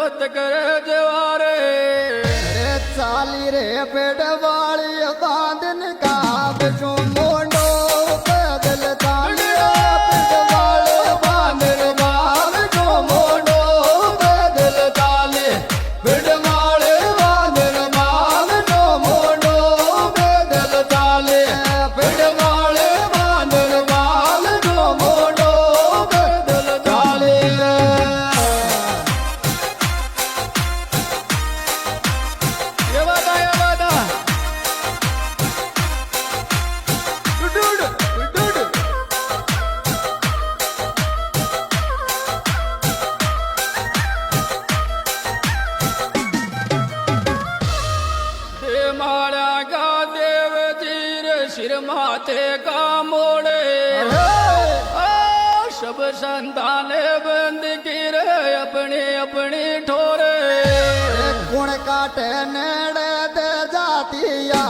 मत करे जवारे रे चाली रे पेड़ वाली बांधन का बचो मोंडो पैदल चाली रे पेड़ वाले बांधन का बचो मोंडो पैदल चाली पेड़ वाले बांधन का बचो मोंडो पैदल चाली पेड़ वाले बांधन का बचो मोंडो पैदल चाली ये वादा डुडुड डुडुड दे मारा का देव जीर सिर माथे का मोड़े सब संतान बंद की रे अपनी अपनी ठोरे गुण काटे नेड़े दे जातिया